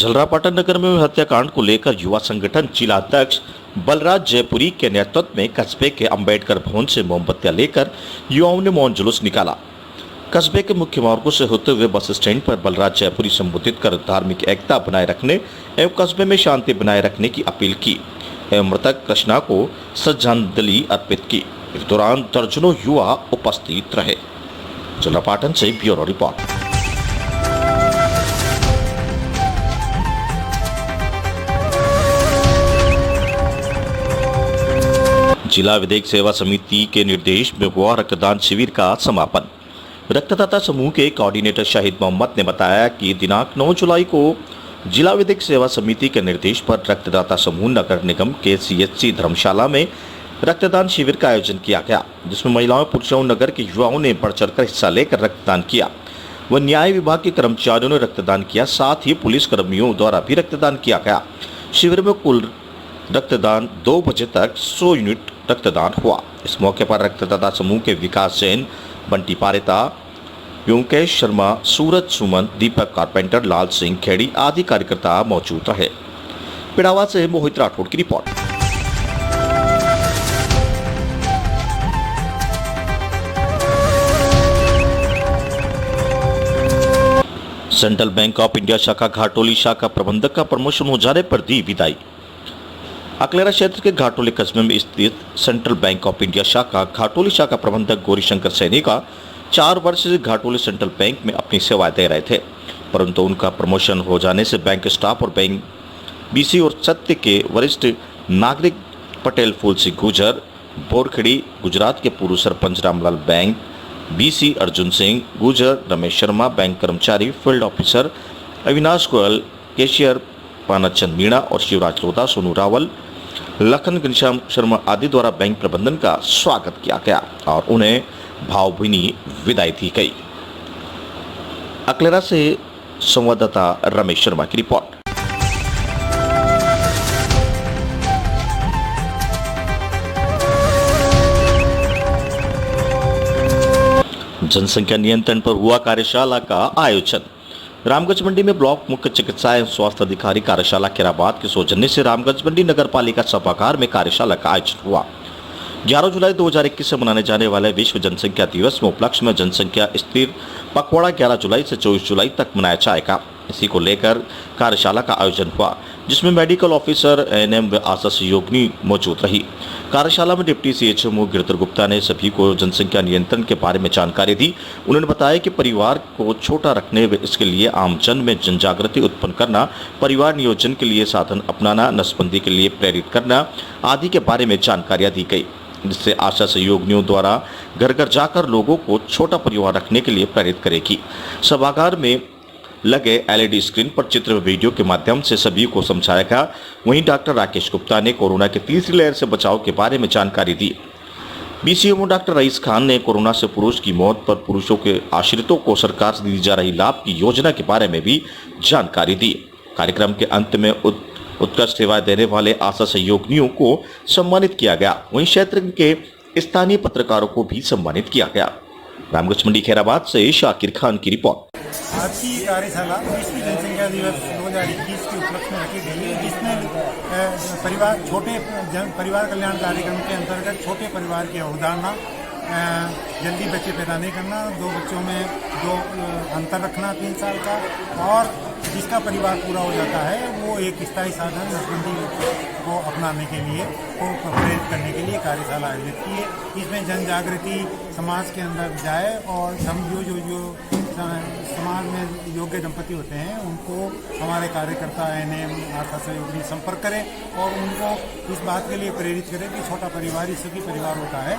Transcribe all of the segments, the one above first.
झलरापाटन नगर में हत्याकांड को लेकर युवा संगठन जिला अध्यक्ष बलराज जयपुरी के नेतृत्व में कस्बे के अंबेडकर भवन से मोमबत्तियां लेकर युवाओं ने मौन जुलूस निकाला। कस्बे के मुख्य मार्गों से होते हुए बस स्टैंड पर बलराज जयपुरी संबोधित कर धार्मिक एकता बनाए रखने एवं कस्बे में शांति बनाए रखने की अपील की एवं मृतक कृष्णा को श्रद्धांजलि अर्पित की। इस दौरान दर्जनों युवा उपस्थित रहे। झलरापाटन से ब्यूरो रिपोर्ट। जिला विधिक सेवा समिति के निर्देश में हुआ रक्तदान शिविर का समापन। रक्तदाता समूह के कोऑर्डिनेटर शाहिद मोहम्मद ने बताया कि दिनांक 9 जुलाई को जिला विधिक सेवा समिति के निर्देश पर रक्तदाता समूह नगर निगम के CHC धर्मशाला में रक्तदान शिविर का आयोजन किया गया, जिसमें महिलाओं पुरुषों नगर के युवाओं ने बढ़ चढ़कर हिस्सा लेकर रक्तदान किया व न्याय विभाग के कर्मचारियों ने रक्तदान किया, साथ ही पुलिस कर्मियों द्वारा भी रक्तदान किया गया। शिविर में कुल रक्तदान 2 बजे तक 100 यूनिट रक्तदान हुआ। इस मौके पर रक्तदाता समूह के विकास जैन, बंटी पारेता, योंकेश शर्मा, सूरज सुमन, दीपक कारपेंटर, लाल सिंह खेड़ी आदि कार्यकर्ता मौजूद रहे। पिड़ावा से मोहित राठौड़ की report. Central bank of India शाखा घाटोली शाखा प्रबंधक का प्रमोशन हो जाने पर दी विदाई। अकलेरा क्षेत्र के घाटोली कस्बे में स्थित सेंट्रल बैंक ऑफ इंडिया शाखा घाटोली शाखा प्रबंधक गौरीशंकर सैनी का 4 वर्ष से घाटोली सेंट्रल बैंक में अपनी सेवाएं दे रहे थे, परंतु उनका प्रमोशन हो जाने से बैंक स्टाफ और बैंक BC और सत्य के वरिष्ठ नागरिक पटेल फूल सिंह गुजर, बोरखेड़ी गुजरात के पूर्व सरपंच रामलाल बैंक BC अर्जुन सिंह गुजर, रमेश शर्मा बैंक कर्मचारी field officer Avinash Goyal, cashier Panachand Meena और शिवराज लोधा, सोनू रावल, लखन घनश्याम शर्मा आदि द्वारा बैंक प्रबंधन का स्वागत किया गया और उन्हें भावभीनी विदाई दी गई। अकलेरा से संवाददाता रमेश शर्मा की रिपोर्ट। जनसंख्या नियंत्रण पर हुआ कार्यशाला का आयोजन। रामगंज मंडी में ब्लॉक मुख्य चिकित्सा एवं स्वास्थ्य अधिकारी कार्यशाला खैराबाद के सौजन्य से रामगंज मंडी नगर पालिका सभागार में कार्यशाला का आयोजन हुआ। 11 जुलाई 2021 से मनाने जाने वाले विश्व जनसंख्या दिवस में उपलक्ष्य में जनसंख्या स्थिर पखवाड़ा 11 जुलाई से 24 जुलाई तक मनाया जाएगा। इसी को लेकर कार्यशाला का आयोजन हुआ, जिसमें मेडिकल ऑफिसर ANM व आशा सहयोगिनी मौजूद रही। कार्यशाला में डिप्टी CHMO गिरधर गुप्ता ने सभी को जनसंख्या नियंत्रण के बारे में जानकारी दी। उन्होंने बताया कि परिवार को छोटा रखने व इसके लिए आमजन में जन जागृति उत्पन्न करना, परिवार नियोजन के लिए साधन अपनाना, नसबंदी के लिए प्रेरित करना आदि के बारे में जानकारियां दी गई, जिससे आशा सहयोगिनियों द्वारा घर घर जाकर लोगों को छोटा परिवार रखने के लिए प्रेरित करेगी। सभागार में लगे LED स्क्रीन पर चित्र व वीडियो के माध्यम से सभी को समझाया गया। वहीं डॉक्टर राकेश गुप्ता ने कोरोना की तीसरी लहर से बचाव के बारे में जानकारी दी। BCMO डॉक्टर रईस खान ने कोरोना से पुरुष की मौत पर पुरुषों के आश्रितों को सरकार से दी जा रही लाभ की योजना के बारे में भी जानकारी दी। कार्यक्रम के अंत में उत्कृष्ट सेवाएं देने वाले आशा सहयोगिनियों को सम्मानित किया गया। वहीं क्षेत्र के स्थानीय पत्रकारों को भी सम्मानित किया गया। रामगंज मंडी खैराबाद से शाकिर खान की रिपोर्ट। आज की कार्यशाला विश्व जनसंख्या दिवस 2021 के उपलक्ष्य में रखी गई है, जिसमें परिवार कल्याण कार्यक्रम के अंतर्गत छोटे परिवार की अवधारणा, जल्दी बच्चे पैदा नहीं करना, 2 बच्चों में 2 अंतर रखना 3 साल का, और जिसका परिवार पूरा हो जाता है वो एक स्थायी साधन नसबंदी को अपनाने के लिए को प्रेरित करने के लिए कार्यशाला आयोजित की है। इसमें जन जागृति समाज के अंदर जाए और जो समाज में योग्य दंपति होते हैं उनको हमारे कार्यकर्ता ANM आशा सहयोगी संपर्क करें और उनको इस बात के लिए प्रेरित करें कि छोटा परिवार ही सुखी परिवार होता है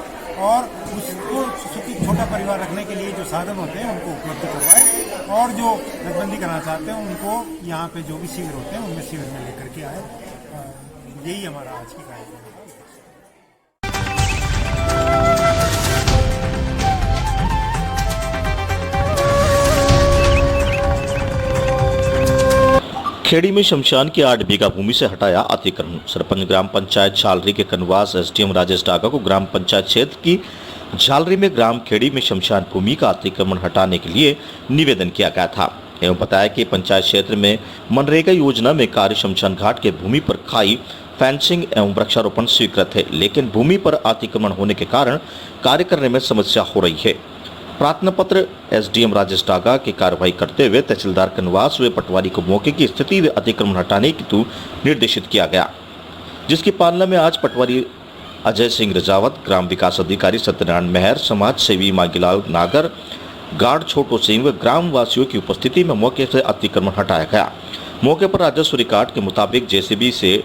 और उसको सुखी छोटा परिवार रखने के लिए जो साधन होते हैं उनको उपलब्ध करवाएं और जो नसबंदी करना चाहते हैं उनको यहाँ पे जो भी शिविर होते हैं उनमें शिविर में लेकर के आए। यही हमारा आज की कार्यक्रम है। खेड़ी में शमशान की 8 बीघा भूमि से हटाया अतिक्रमण। सरपंच ग्राम पंचायत झालरी के कनवास SDM राजेश डागा को ग्राम पंचायत क्षेत्र की झालरी में ग्राम खेड़ी में शमशान भूमि का अतिक्रमण हटाने के लिए निवेदन किया गया था। एवं बताया कि पंचायत क्षेत्र में मनरेगा योजना में कार्य शमशान घाट के भूमि पर खाई, फेंसिंग एवं वृक्षारोपण स्वीकृत है, लेकिन भूमि पर अतिक्रमण होने के कारण कार्य करने में समस्या हो रही है। प्रार्थना पत्र एसडीएम राजेश डागा की कार्रवाई करते हुए तहसीलदार कनवास व पटवारी को मौके की स्थिति व अतिक्रमण हटाने हेतु निर्देशित किया गया, जिसकी पालना में आज पटवारी अजय सिंह रजावत, ग्राम विकास अधिकारी सत्यनारायण मेहर, समाज सेवी मांगीलाल नागर, गार्ड छोटू सिंह व ग्राम वासियों की उपस्थिति में मौके से अतिक्रमण हटाया गया। मौके पर राजस्व रिकॉर्ड के मुताबिक जेसीबी से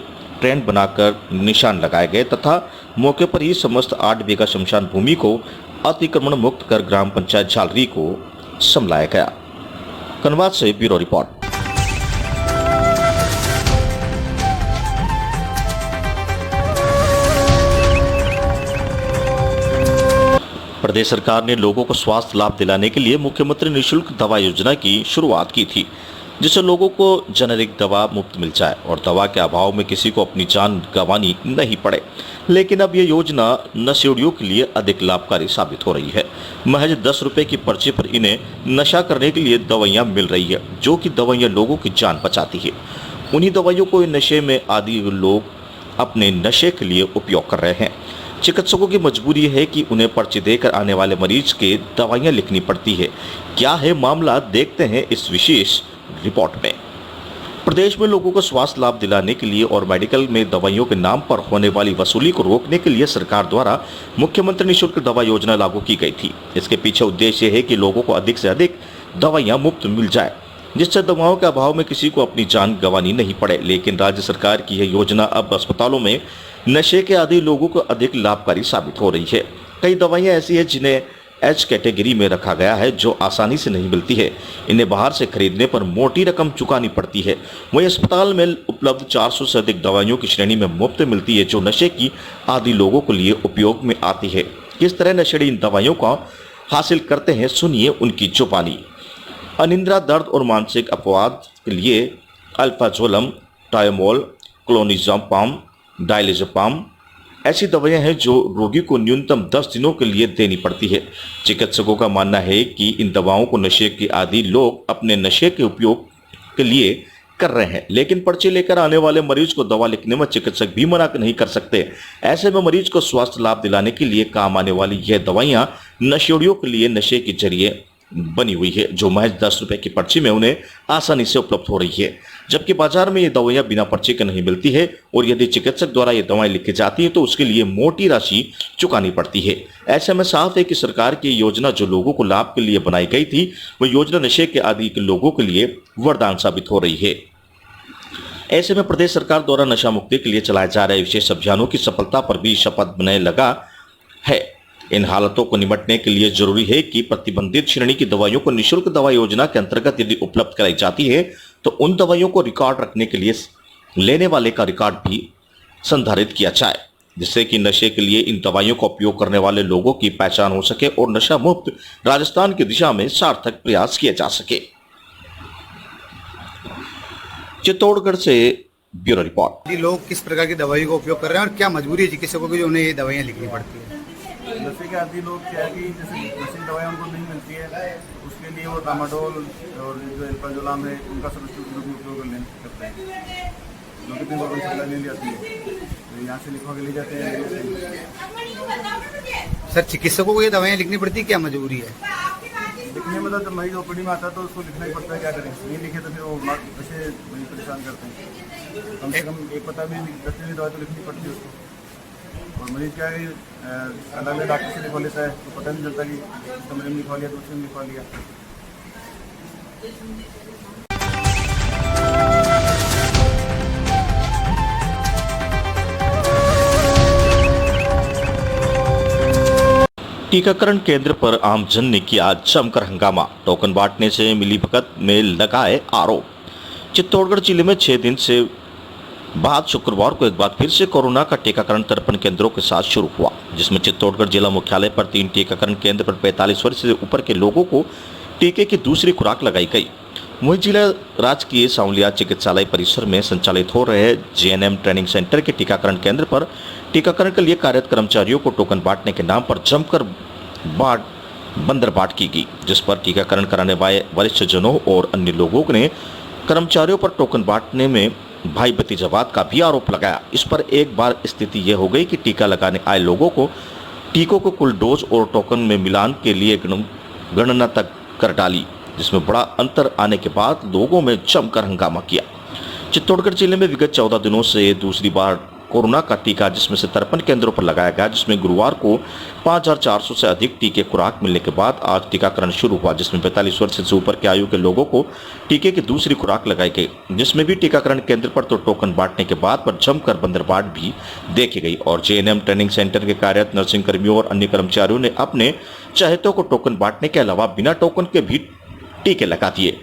ट्रेंड बनाकर निशान लगाए गए तथा मौके पर ही समस्त 8 बीघा शमशान भूमि को अतिक्रमण मुक्त कर ग्राम पंचायत झालरी को संभाला गया। कनवास से ब्यूरो रिपोर्ट। प्रदेश सरकार ने लोगों को स्वास्थ्य लाभ दिलाने के लिए मुख्यमंत्री निःशुल्क दवा योजना की शुरुआत की थी, जिससे लोगों को जेनेरिक दवा मुफ्त मिल जाए और दवा के अभाव में किसी को अपनी जान गंवानी नहीं पड़े। लेकिन अब यह योजना नशेड़ियों के लिए अधिक लाभकारी साबित हो रही है। महज 10 रुपए की पर्ची पर इन्हें नशा करने के लिए दवाइयां मिल रही है, जो कि दवाइयां लोगों की जान बचाती है। उन्हीं दवाइयों को नशे में आदि लोग अपने नशे के लिए उपयोग कर रहे हैं। चिकित्सकों की मजबूरी है कि उन्हें पर्ची देकर आने वाले मरीज के दवाइयां लिखनी पड़ती है। क्या है मामला, देखते हैं इस विशेष रिपोर्ट में। प्रदेश में लोगों को स्वास्थ्य लाभ दिलाने के लिए और मेडिकल में दवाइयों के नाम पर होने वाली वसूली को रोकने के लिए सरकार द्वारा मुख्यमंत्री निःशुल्क दवा योजना लागू की गई थी। इसके पीछे उद्देश्य है कि लोगों को अधिक से अधिक दवाइयां मुफ्त मिल जाए, जिससे दवाओं के अभाव में किसी को अपनी जान गंवानी नहीं पड़े। लेकिन राज्य सरकार की यह योजना अब अस्पतालों में नशे के आदी लोगों को अधिक लाभकारी साबित हो रही है। कई दवाइयां ऐसी हैं जिन्हें एच कैटेगरी में रखा गया है, जो आसानी से नहीं मिलती है। इन्हें बाहर से खरीदने पर मोटी रकम चुकानी पड़ती है। वहीं अस्पताल में उपलब्ध 400 से अधिक दवाइयों की श्रेणी में मुफ्त मिलती है, जो नशे की आदी लोगों के लिए उपयोग में आती है। किस तरह नशेड़ी इन दवाइयों का हासिल करते हैं, सुनिए उनकी जुबानी। अनिद्रा, दर्द और मानसिक अपवाद के लिए अल्फाजोलम, टायोमोल, क्लोनिज़ापाम, डायलिज़पाम ऐसी दवाइयां हैं जो रोगी को न्यूनतम 10 दिनों के लिए देनी पड़ती है। चिकित्सकों का मानना है कि इन दवाओं को नशे के आदी लोग अपने नशे के उपयोग के लिए कर रहे हैं, लेकिन पर्ची लेकर आने वाले मरीज को दवा लिखने में चिकित्सक भी मना नहीं कर सकते। ऐसे में मरीज को स्वास्थ्य लाभ दिलाने के लिए काम आने वाली यह दवाइयां नशेड़ियों के लिए नशे के जरिए बनी हुई है, जो महज 10 रुपए की पर्ची में उन्हें आसानी से उपलब्ध हो रही है, जबकि बाजार में ये दवाइयां बिना पर्ची के नहीं मिलती है और यदि चिकित्सक द्वारा ये दवाएं लिखी जाती हैं तो उसके लिए मोटी राशि चुकानी पड़ती है। ऐसे में साफ है कि सरकार की योजना जो लोगों को लाभ के लिए बनाई गई थी, वह योजना नशे के आदी के लोगों के लिए वरदान साबित हो रही है। ऐसे में प्रदेश सरकार द्वारा नशा मुक्ति के लिए चलाए जा रहे विशेष अभियानों की सफलता पर भी शपथ बनने लगा है। इन हालतों को निपटने के लिए जरूरी है कि प्रतिबंधित श्रेणी की दवाइयों को निःशुल्क दवा योजना के अंतर्गत यदि उपलब्ध कराई जाती है तो उन दवाइयों को रिकॉर्ड रखने के लिए लेने वाले का रिकॉर्ड भी संधारित किया जाए, जिससे कि नशे के लिए इन दवाइयों का उपयोग करने वाले लोगों की पहचान हो सके और नशा मुक्त राजस्थान की दिशा में सार्थक प्रयास किए जा सके। चित्तौड़गढ़ से ब्यूरो रिपोर्ट। लोग किस प्रकार की दवाई का उपयोग कर रहे हैं और क्या मजबूरी है चिकित्सकों की जो उन्हें ये दवाइयाँ लिखनी पड़ती है? नशे के आदि लोग क्या है कि जैसे नशे की दवाई उनको नहीं मिलती है, उसके लिए वो ट्रामाडोल और जो अल्फाजोलम है उनका सब्स्टिट्यूट रूप में उपयोग करते हैं, जो कि 3 रुपये से ले जाती है, तो यहाँ से लिखवा के ले जाते हैं। सर, चिकित्सकों को ये दवाइयाँ लिखनी पड़ती है, क्या मजबूरी है? लिखने में तो मरीज ओपीडी में आता है तो उसको लिखना ही पड़ता है, क्या करें। नहीं लिखे तो फिर वो नशे परेशान करते हैं। कम से कम एक पता भी दस्ती दवाई तो लिखनी पड़ती है उसको। और मरीज क्या है अलग अलग डॉक्टर से लिखवा लेता है तो पता नहीं चलता कि इस कमरे में लिखवा लिया, दूसरे में लिखवा लिया। टीकाकरण केंद्र पर आमजन ने किया जमकर हंगामा, टोकन बांटने से मिलीभगत में लगाए आरोप। चित्तौड़गढ़ जिले में 6 दिन से बाद शुक्रवार को एक बार फिर से कोरोना का टीकाकरण 53 केंद्रों के साथ शुरू हुआ, जिसमें चित्तौड़गढ़ जिला मुख्यालय पर 3 टीकाकरण केंद्र पर 45 वर्ष से ऊपर के लोगों को टीके की दूसरी खुराक लगाई गई। वहीं जिला राजकीय सांवलिया चिकित्सालय परिसर में संचालित हो रहे जेएनएम ट्रेनिंग सेंटर के टीकाकरण केंद्र पर टीकाकरण के लिए कार्यरत कर्मचारियों को टोकन बांटने के नाम पर जमकर बांट बंदरबाट की गई, जिस पर टीकाकरण कराने वाले वरिष्ठ जनों और अन्य लोगों ने कर्मचारियों पर टोकन बांटने में भाई भतीजावाद का भी आरोप लगाया। इस पर एक बार स्थिति यह हो गई कि टीका लगाने आए लोगों को टीकों को कुल डोज और टोकन में मिलान के लिए गणना तक कर डाली, जिसमें बड़ा अंतर आने के बाद लोगों में जमकर हंगामा किया। चित्तौड़गढ़ जिले में विगत 14 दिनों से दूसरी बार कोरोना का टीका जिसमें से 53 केंद्रों पर लगाया गया, जिसमें गुरुवार को 5400 से अधिक टीके खुराक मिलने के बाद आज टीकाकरण शुरू हुआ, जिसमें 45 वर्ष से ऊपर की आयु के लोगों को टीके की दूसरी खुराक लगाई गई, जिसमें भी टीकाकरण केंद्र पर तो टोकन बांटने के बाद पर जमकर बंदरबाट भी देखी गई और जेएनएम ट्रेनिंग सेंटर के कार्यरत नर्सिंग कर्मियों और अन्य कर्मचारियों ने अपने चाहतों को टोकन बांटने के अलावा बिना टोकन के भी टीके लगा दिए।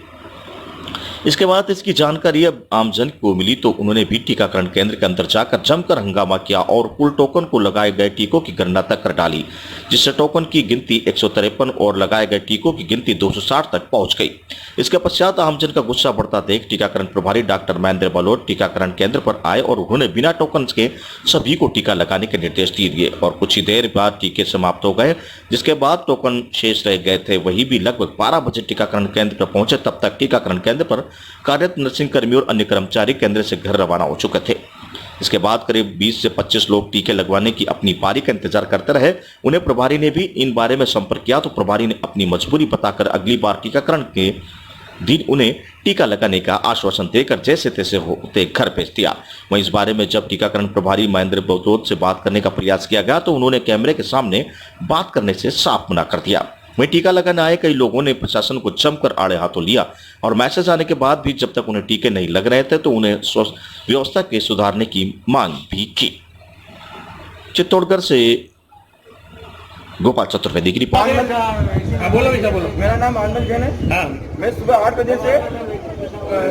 इसके बाद इसकी जानकारी अब आमजन को मिली तो उन्होंने भी टीकाकरण केंद्र के अंदर जाकर जमकर हंगामा किया और कुल टोकन को लगाए गए टीकों की गणना तक कर डाली, जिससे टोकन की गिनती 153 और लगाए गए टीकों की गिनती 260 तक पहुंच गई। इसके पश्चात आमजन का गुस्सा बढ़ता देख टीकाकरण प्रभारी डॉक्टर महेंद्र बलोट टीकाकरण केंद्र पर आए और उन्होंने बिना टोकन के सभी को टीका लगाने के निर्देश दिए और कुछ ही देर बाद टीके समाप्त हो गए, जिसके बाद टोकन शेष रह गए थे। वही भी लगभग 12 बजे टीकाकरण केंद्र पर पहुंचे, तब तक टीकाकरण केंद्र पर कार्यरत नर्सिंग कर्मी और अन्य कर्मचारी केंद्र से घर रवाना हो चुके थे। इसके बाद करीब 20 से 25 लोग टीके लगवाने की अपनी बारी का इंतजार करते रहे। उन्हें प्रभारी ने भी इन बारे में संपर्क किया तो प्रभारी ने अपनी मजबूरी बताकर अगली बार टीकाकरण के दिन उन्हें टीका लगाने का आश्वासन देकर जैसे तैसे होते घर भेज दिया। वहीं इस बारे में जब टीकाकरण प्रभारी महेंद्र बलोट से बात करने का प्रयास किया गया तो उन्होंने कैमरे के सामने बात करने से साफ मना कर दिया। वहीं टीका लगाने आए कई लोगों ने प्रशासन को जमकर आड़े हाथों लिया और मैसेज आने के बाद भी जब तक उन्हें टीके नहीं लग रहे थे तो उन्हें व्यवस्था के सुधारने की मांग भी की। चित्तौड़गढ़ से गोपाल चतुर्वेदी की रिपोर्ट। बोलो। मेरा नाम आनंद जैन है। हाँ। मैं सुबह 8 बजे से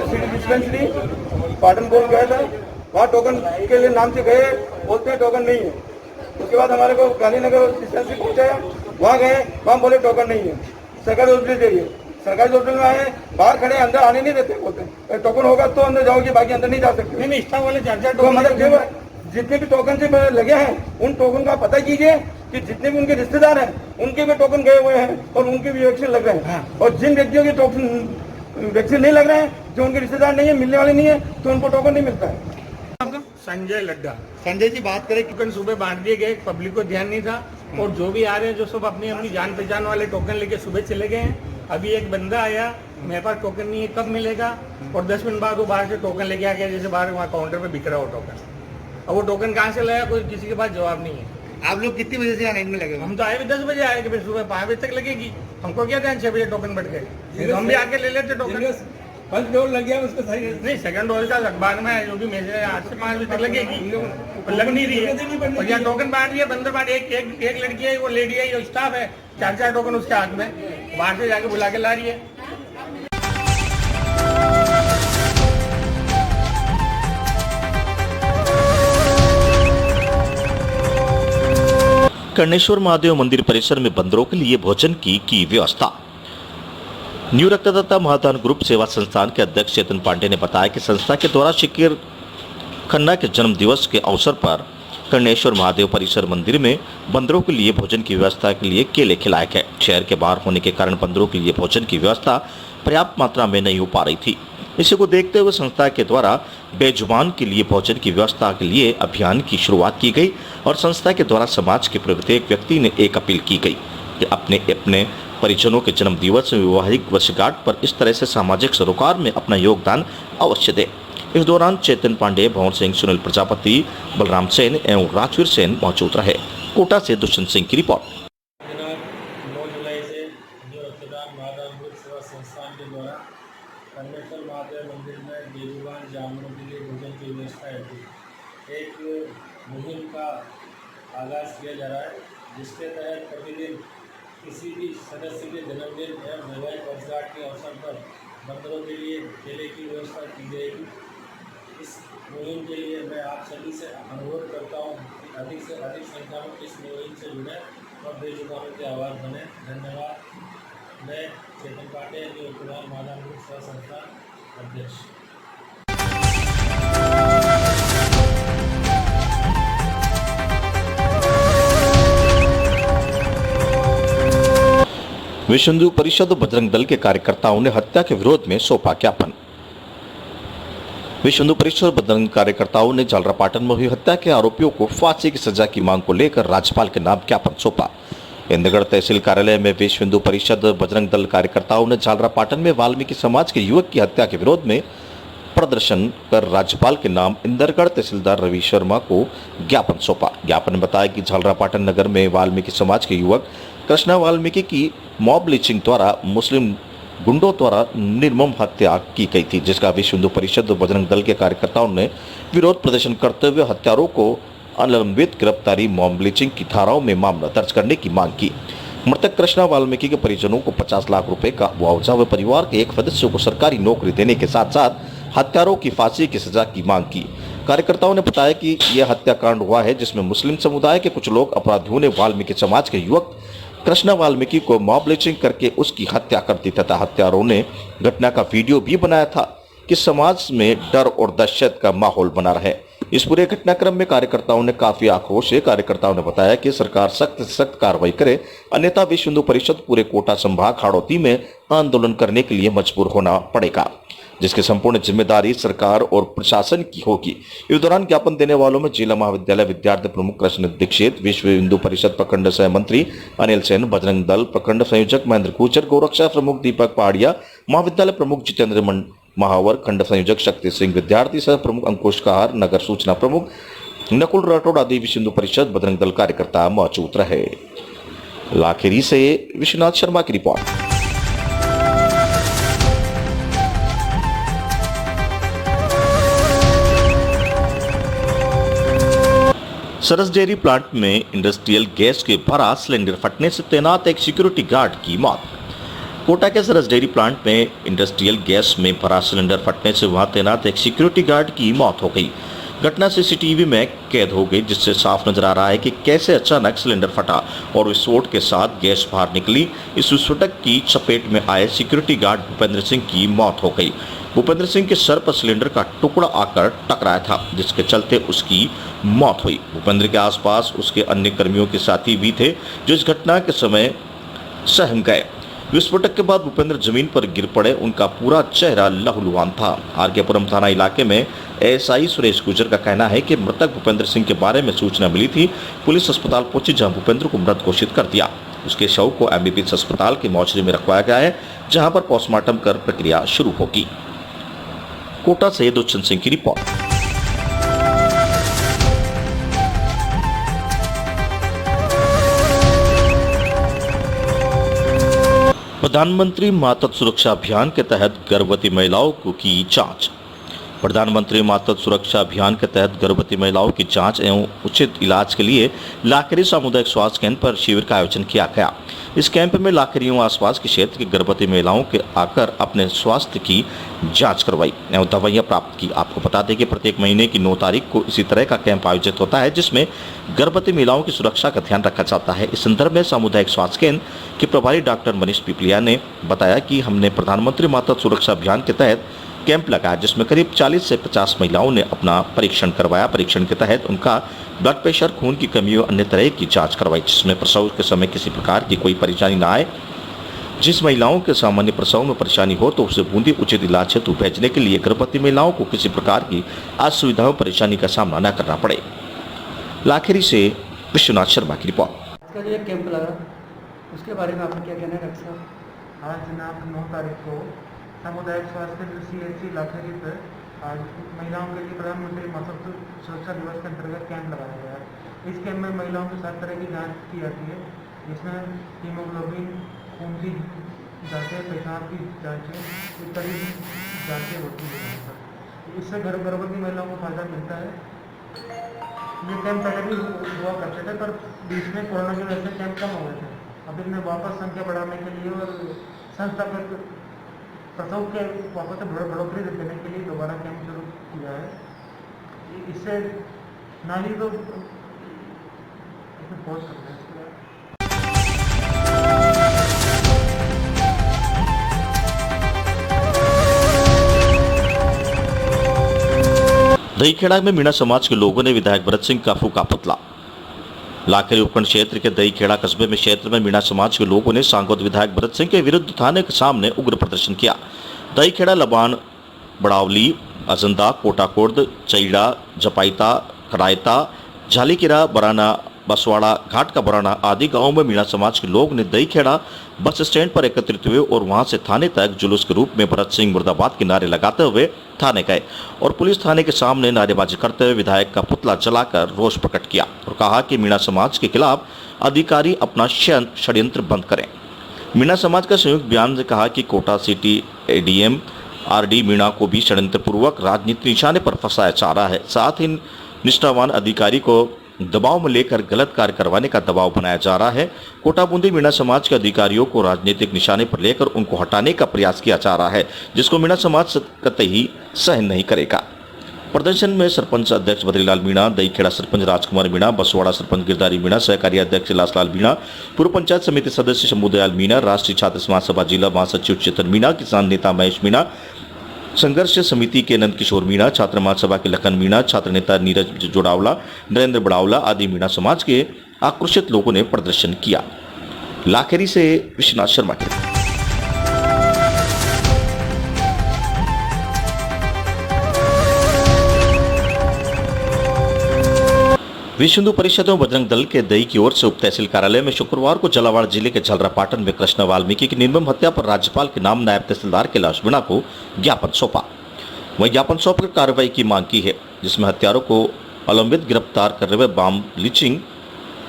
सिटी डिस्पेंसरी पाटन बोल गया था। वहाँ टोकन के लिए नाम से गए, बोलते हैं टोकन नहीं है। उसके बाद हमारे को गांधीनगर डिस्पेंसरी पहुँचाया, वहाँ गए, वहाँ बोले टोकन नहीं है, सरकारी हॉस्पिटल जाइए। सरकारी हॉस्पिटल में आए, बाहर खड़े, अंदर आने नहीं देते, बोलते टोकन होगा तो अंदर जाओगे, बाकी अंदर नहीं जा सकते। नहीं, स्टाफ वाले 4-4 टोकन, मतलब जितने भी टोकन से लगे हैं उन टोकन का पता कीजिए कि जितने भी उनके रिश्तेदार हैं उनके भी टोकन गए हुए हैं और उनके भी वैक्सीन लग रहे हैं। हाँ। और जिन व्यक्तियों के टोकन वैक्सीन नहीं लग रहे हैं, जो उनके रिश्तेदार नहीं है, मिलने वाले नहीं है, तो उनको टोकन नहीं मिलता है। संजय लड्डा। संजय जी, बात करें टोकन सुबह बांट दिए गए, पब्लिक को ध्यान नहीं था और जो भी आ रहे हैं जो सब अपनी अपनी जान पहचान वाले टोकन लेके सुबह चले गए हैं। अभी एक बंदा आया, मेरे पास टोकन नहीं है, कब मिलेगा, और 10 मिनट बाद वो बाहर से टोकन लेके आ गया, जैसे बाहर वहाँ काउंटर पे बिक रहा हो टोकन। अब वो टोकन कहाँ से लाया, कोई किसी के पास जवाब नहीं है। आप लोग कितनी बजे से आने में लगे? हम तो आए भी 10 बजे आए कि सुबह 5 बजे तक लगेगी, हमको क्या ध्यान 6 बजे टोकन बढ़ गए, हम भी आके ले लेते टोकन। फर्स्ट डोज लग गया उसको सही नहीं, सेकंड डोज का अखबार में जो भी मैसेज आज से 5 बजे तक लगेगी, लग नहीं रही है। और यहाँ टोकन बांट दिया बंदर बाट, एक लड़की है, वो लेडी है, स्टाफ है, 4-4 टोकन उसके हाथ में, बाहर से जाके बुला के ला रही है। कर्णेश्वर महादेव मंदिर परिसर में बंदरों के लिए भोजन की व्यवस्था। न्यू रक्तदाता महादान ग्रुप सेवा संस्थान के अध्यक्ष चेतन पांडे ने बताया कि संस्था के द्वारा शिकिर खन्ना के जन्म दिवस के अवसर पर कर्णेश्वर महादेव परिसर मंदिर में बंदरों के लिए भोजन की व्यवस्था के लिए केले खिलाए गए। शहर के बाहर होने के कारण बंदरों के लिए भोजन की व्यवस्था पर्याप्त मात्रा में नहीं हो पा रही थी। इसी को देखते हुए संस्था के द्वारा बेजुबान के लिए भोजन की व्यवस्था के लिए अभियान की शुरुआत की गई और संस्था के द्वारा समाज के प्रत्येक व्यक्ति ने एक अपील की गई कि अपने अपने परिजनों के जन्म दिवस में वैवाहिक वर्षगांठ पर इस तरह से सामाजिक सरोकार में अपना योगदान अवश्य दे। इस दौरान चेतन पांडे, भंवर सिंह, सुनील प्रजापति, बलराम सेन एवं राजवीर सेन मौजूद रहे। कोटा से दुष्यंत सिंह की रिपोर्ट। 9 जुलाई से न्यू रक्तदान महादान ग्रुप सेवा संस्थान के द्वारा कर्णेश्वर महादेव मंदिर में बेजुबान जानवरों के लिए भोजन की व्यवस्था है। एक मुहिम का आगाज़ किया जा रहा है, जिसके तहत प्रतिदिन किसी भी सदस्य के जन्मदिन एवं वैवाहिक वर्षगांठ के अवसर पर बंदरों के लिए केले की व्यवस्था की जाएगी। इस मुहिम के लिए मैं आप सभी से अनुरोध करता हूँ कि अधिक से अधिक संख्या में इस मुहिम से जुड़े और बेजुबानों के आवाज़ बने। धन्यवाद। मैं चेतन पांडे, न्यू रक्तदान महादान ग्रुप सेवा संस्थान अध्यक्ष। विश्व हिंदू परिषद और बजरंग दल के कार्यकर्ताओं ने हत्या के विरोध में सौंपा ज्ञापन। विश्व हिंदू परिषद और बजरंग कार्यकर्ताओं ने झालरापाटन में हुई हत्या के आरोपियों को फांसी की सजा की मांग को लेकर राज्यपाल के नाम ज्ञापन सौंपा। इंद्रगढ़ तहसील कार्यालय में विश्व हिंदू परिषद और बजरंग दल कार्यकर्ताओं ने झालरापाटन में वाल्मीकि समाज के युवक की हत्या के विरोध में प्रदर्शन कर राज्यपाल के नाम इंदरगढ़ तहसीलदार रवि शर्मा को ज्ञापन सौंपा। ज्ञापन में बताया कि झालरापाटन नगर में वाल्मीकि समाज के युवक कृष्णा वाल्मीकि की मॉब लिंचिंग द्वारा मुस्लिम गुंडों द्वारा निर्मम हत्या की गई थी, जिसका विश्व हिंदू परिषद और बजरंग दल के कार्यकर्ताओं ने विरोध प्रदर्शन करते हुए हत्यारों को अनिलंबित गिरफ्तारी मॉब लिंचिंग की धाराओं में मामला दर्ज करने की मांग की। मृतक कृष्णा वाल्मीकि के परिजनों को 50 लाख रुपए का मुआवजा व परिवार के एक सदस्य को सरकारी नौकरी देने के साथ साथ हत्यारों की फांसी की सजा की मांग की। कार्यकर्ताओं ने बताया कि यह हत्याकांड हुआ है जिसमें मुस्लिम समुदाय के कुछ लोग अपराधियों ने वाल्मीकि समाज के युवक कृष्णा वाल्मीकि को मॉब लिंचिंग करके उसकी हत्या कर दी तथा हत्यारों ने घटना का वीडियो भी बनाया था कि समाज में डर और दहशत का माहौल बना रहे। इस पूरे घटनाक्रम में कार्यकर्ताओं ने काफी आक्रोश है। कार्यकर्ताओं ने बताया कि सरकार सख्त से सख्त कार्रवाई करे, अन्यथा विश्व हिंदू परिषद पूरे कोटा संभाग हाड़ौती में आंदोलन करने के लिए मजबूर होना पड़ेगा, जिसकी संपूर्ण जिम्मेदारी सरकार और प्रशासन की होगी। इस दौरान ज्ञापन देने वालों में जिला महाविद्यालय विद्यार्थी प्रमुख कृष्ण दीक्षित, विश्व हिंदू परिषद प्रखंड सह मंत्री अनिल सेन, बजरंग दल प्रखंड संयोजक महेंद्र गुर्जर, गोरक्षा प्रमुख दीपक पहाड़िया, महाविद्यालय प्रमुख जितेंद्र महावर, खंड संयोजक शक्ति सिंह, विद्यार्थी सह प्रमुख अंकुश कहार, नगर सूचना प्रमुख नकुल राठौड़ आदि विश्व हिंदू परिषद बजरंग दल कार्यकर्ता मौजूद रहे। लाखेरी से विश्वनाथ शर्मा की रिपोर्ट। सरस डेयरी प्लांट में इंडस्ट्रियल गैस के भरा सिलेंडर फटने से तैनात एक सिक्योरिटी गार्ड की मौत। कोटा के सरस डेयरी प्लांट में इंडस्ट्रियल गैस में भरा सिलेंडर फटने से वहां तैनात एक सिक्योरिटी गार्ड की मौत हो गई। घटना सीसीटीवी में कैद हो गई, जिससे साफ नजर आ रहा है कि कैसे अचानक सिलेंडर फटा और विस्फोट के साथ गैस बाहर निकली। इस विस्फोटक की चपेट में आए सिक्योरिटी गार्ड भूपेंद्र सिंह की मौत हो गई। भूपेंद्र सिंह के सर पर सिलेंडर का टुकड़ा आकर टकराया था, जिसके चलते उसकी मौत हुई। भूपेंद्र के आसपास उसके अन्य कर्मियों के साथी भी थे जो इस घटना के समय सहम गए। विस्फोटक के बाद भूपेंद्र जमीन पर गिर पड़े। उनका पूरा चेहरा लहूलुहान था। आरकेपुरम थाना इलाके में एएसआई सुरेश गुर्जर का कहना है कि मृतक भूपेंद्र सिंह के बारे में सूचना मिली थी। पुलिस अस्पताल पहुंची, जहां भूपेंद्र को मृत घोषित कर दिया। उसके शव को एमबीबीएस अस्पताल के मोर्चरी में रखवाया गया है, जहां पर पोस्टमार्टम कर प्रक्रिया शुरू होगी। कोटा से दुष्यंत सिंह की रिपोर्ट। प्रधानमंत्री मातृत्व सुरक्षा अभियान के तहत गर्भवती महिलाओं को की जांच। प्रधानमंत्री मातृत्व सुरक्षा अभियान के तहत गर्भवती महिलाओं की जांच एवं उचित इलाज के लिए लाखेरी सामुदायिक स्वास्थ्य केंद्र पर शिविर का आयोजन किया गया। इस कैंप में लाखेरी एवं आसपास के क्षेत्र की गर्भवती महिलाओं के आकर अपने स्वास्थ्य की जांच करवाई एवं दवाइयां प्राप्त की। आपको बता दें कि प्रत्येक महीने की 9 तारीख को इसी तरह का कैंप आयोजित होता है, जिसमें गर्भवती महिलाओं की सुरक्षा का ध्यान रखा जाता है। इस संदर्भ में सामुदायिक स्वास्थ्य केंद्र के प्रभारी डॉक्टर मनीष पिपलिया ने बताया कि हमने प्रधानमंत्री मातृत्व सुरक्षा अभियान के तहत कैंप लगाया, जिसमें करीब 40 से 50 महिलाओं ने अपना परीक्षण करवाया। परीक्षण के तहत उनका ब्लड प्रेशर, खून की कमी और अन्य तरह की जांच करवाई, जिसमें प्रसव के समय किसी प्रकार की कोई परेशानी न आए। जिस महिलाओं के सामान्य प्रसव में परेशानी हो तो उसे बूंदी उचित इलाज हेतु भेजने के लिए गर्भवती महिलाओं को किसी प्रकार की असुविधाओं परेशानी का सामना न करना पड़े। लाखेरी से विश्वनाथ शर्मा की रिपोर्ट। आज का जो कैंप लगा उसके बारे में आपका क्या कहना है डॉक्टर साहब? आज दिनांक 9 तारीख को सामुदायिक स्वास्थ्य केंद्र CHC लाखेरी पर आज महिलाओं के लिए प्रधानमंत्री मातृत्व सुरक्षा दिवस के अंतर्गत कैंप लगाया गया है। इस कैंप में महिलाओं की 7 तरह की जांच की जाती है, जिसमें हीमोग्लोबिन, खून की जाँचें, पेशाब की जाँचें इत्यादि जाँचें होती है। इससे गर्भवती महिलाओं को फायदा मिलता है। ये कैंप पहले भी हुआ करते थे, पर बीच में कोरोना की वजह से कैंप कम हो गए थे। अब इनमें वापस संख्या बढ़ाने के लिए और संस्थागत प्रसव के वापस बढ़ोतरी देने के लिए दोबारा कैंप शुरू किया है। इससे नारी तो बहुत सकते हैं। दहीखेड़ा में मीणा समाज के लोगों ने विधायक भरत सिंह का फूका पुतला। लाखेरी उपखंड क्षेत्र के दहीखेड़ा कस्बे में क्षेत्र में मीणा समाज के लोगों ने सांगोद विधायक भरत सिंह के विरुद्ध थाने के सामने उग्र प्रदर्शन किया। दहीखेड़ा, लबान, बड़ावली, अजंदा, कोटाकोर्द, चैड़ा, जपाइता, खड़ायता, झालीकिरा, बराना, बसवाड़ा, घाट का बराना आदि गांवों में मीणा समाज के लोग ने दहीखेड़ा बस स्टैंड पर एकत्रित हुए और वहां से थाने तक जुलूस के रूप में भरत सिंह मुर्दाबाद के नारे लगाते हुए थाने गए और पुलिस थाने के सामने नारेबाजी करते हुए विधायक का पुतला जलाकर रोष प्रकट किया और कहा कि मीणा समाज के खिलाफ अधिकारी अपना षड्यंत्र बंद करें। मीणा समाज का संयुक्त बयान में कहा कि Kota city ADM RD Meena को भी षड्यंत्र पूर्वक राजनीति निशाने पर फंसाया जा रहा है। साथ ही निष्ठावान अधिकारी को दबाव में लेकर गलत कार्य करवाने का दबाव बनाया जा रहा है। कोटा बूंदी मीणा समाज के अधिकारियों को राजनीतिक निशाने पर लेकर उनको हटाने का प्रयास किया जा रहा है, जिसको मीणा समाज कतई सहन नहीं करेगा। प्रदर्शन में सरपंच अध्यक्ष बद्रीलाल मीणा, दहीखेड़ा सरपंच राजकुमार मीणा, बसवाड़ा सरपंच गिरधारी मीणा, सहकारी अध्यक्ष लासलाल मीणा, पूर्व पंचायत समिति सदस्य शंभुदयाल मीणा, राष्ट्रीय छात्र समाज सभा जिला महासचिव चेतन मीणा, किसान नेता महेश मीणा, संघर्ष समिति के नंद किशोर मीणा, छात्र महासभा के लखन मीणा, छात्र नेता नीरज जोड़ावला, नरेंद्र बड़ावला आदि मीणा समाज के आक्रोशित लोगों ने प्रदर्शन किया। लाखेरी से विश्वनाथ शर्मा की रिपोर्ट। विश्व हिंदू परिषद और बजरंग दल के दही की ओर से उप तहसील कार्यालय में शुक्रवार को झालावाड़ जिले के झलरापाटन में कृष्ण वाल्मीकि की निर्मम हत्या पर राज्यपाल के नाम नायब तहसीलदार कैलाश मीणा को ज्ञापन सौंपा। वहीं ज्ञापन सौंपकर कार्रवाई की मांग की है, जिसमें हत्यारों को अलंबित गिरफ्तार करते हुए बॉम्ब लीचिंग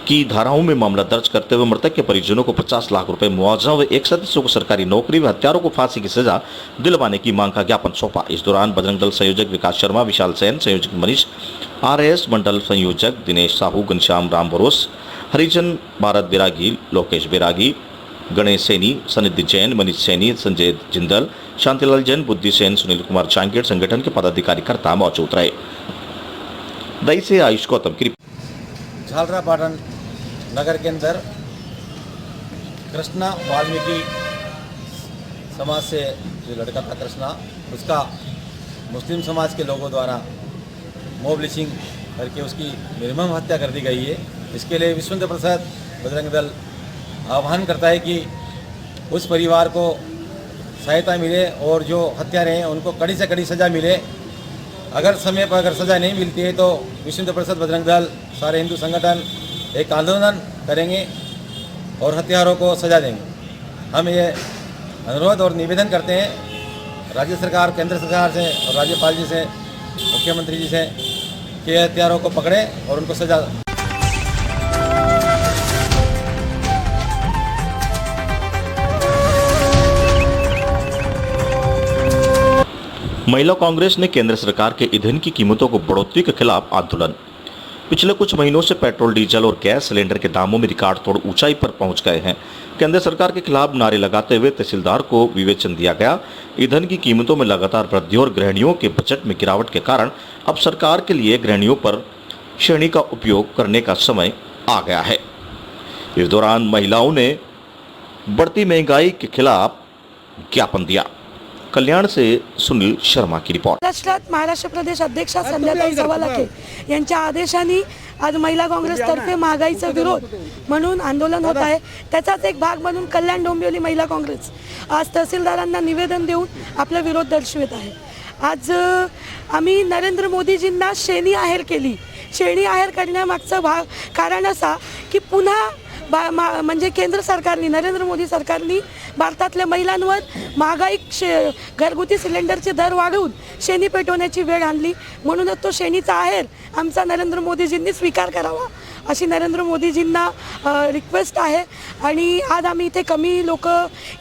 की धाराओं में मामला दर्ज करते हुए मृतक के परिजनों को 50 लाख रुपए मुआवजा व एक सदस्य को सरकारी नौकरी व हत्यारों को फांसी की सजा दिलवाने की मांग का ज्ञापन सौंपा। इस दौरान बजरंग दल संयोजक विकास शर्मा, विशाल सेन, संयोजक मनीष, आरएस मंडल संयोजक दिनेश साहू, घनश्याम राम भरोस, हरिजन भारत बैरागी, लोकेश बैरागी, गणेश सैनी, सनिधि जैन, मनीष सैनी, संजय जिंदल, शांतिलाल जैन, बुद्धि सेन, सुनील कुमार चांगेड़ संगठन के पदाधिकारी कर्ता मौजूद रहे। दही से आयुष गौतम की रिपोर्ट। झालरापाटन नगर के अंदर कृष्णा वाल्मीकि समाज से जो लड़का था कृष्णा, उसका मुस्लिम समाज के लोगों द्वारा मॉब लिंचिंग करके उसकी निर्मम हत्या कर दी गई है। इसके लिए विश्व हिंदू परिषद बजरंग दल आह्वान करता है कि उस परिवार को सहायता मिले और जो हत्यारे हैं उनको कड़ी से कड़ी सज़ा मिले। अगर समय पर अगर सज़ा नहीं मिलती है तो विश्व हिंदू परिषद बजरंग दल सारे हिंदू संगठन एक आंदोलन करेंगे और हत्यारों को सज़ा देंगे। हम ये अनुरोध और निवेदन करते हैं राज्य सरकार, केंद्र सरकार से और राज्यपाल जी से, मुख्यमंत्री जी से कि हत्यारों को पकड़ें और उनको सज़ा। महिला कांग्रेस ने केंद्र सरकार के ईंधन की कीमतों को बढ़ोतरी के खिलाफ आंदोलन। पिछले कुछ महीनों से पेट्रोल, डीजल और गैस सिलेंडर के दामों में रिकॉर्ड तोड़ ऊंचाई पर पहुंच गए हैं। केंद्र सरकार के खिलाफ नारे लगाते हुए तहसीलदार को विवेचन दिया गया। ईंधन की कीमतों में लगातार वृद्धि और गृहिणियों के बजट में गिरावट के कारण अब सरकार के लिए गृहिणियों पर श्रेणी का उपयोग करने का समय आ गया है। इस दौरान महिलाओं ने बढ़ती महंगाई के खिलाफ ज्ञापन दिया। कल्याण से सुनील शर्मा की रिपोर्ट। महाराष्ट्रात महाराष्ट्र प्रदेश अध्यक्षा संध्याताई सवालाखे यांच्या आदेशाने आज महिला काँग्रेसतर्फे महागाईचा विरोध म्हणून आंदोलन होत आहे। त्याचाच एक भाग म्हणून कल्याण डोंबिवली महिला काँग्रेस आज तहसीलदारांना निवेदन देऊन आपला विरोध दर्शवित आहे। आज आम्ही नरेंद्र मोदीजींना श्रेणी आहेर केली। श्रेणी आहेर करण्यामागचं कारण असा की पुन्हा म्हणजे केंद्र सरकारने, नरेंद्र मोदी सरकारने भारतातल्या महिलांवर महागाई घरगुती सिलेंडरचे दर वाढवून श्रेणी पेटवण्याची वेळ आणली। म्हणूनच तो श्रेणीचा आहेर आमचा नरेंद्र मोदीजींनी स्वीकार करावा अशी नरेंद्र मोदीजींना रिक्वेस्ट आहे। आणि आज आम्ही इथे कमी लोक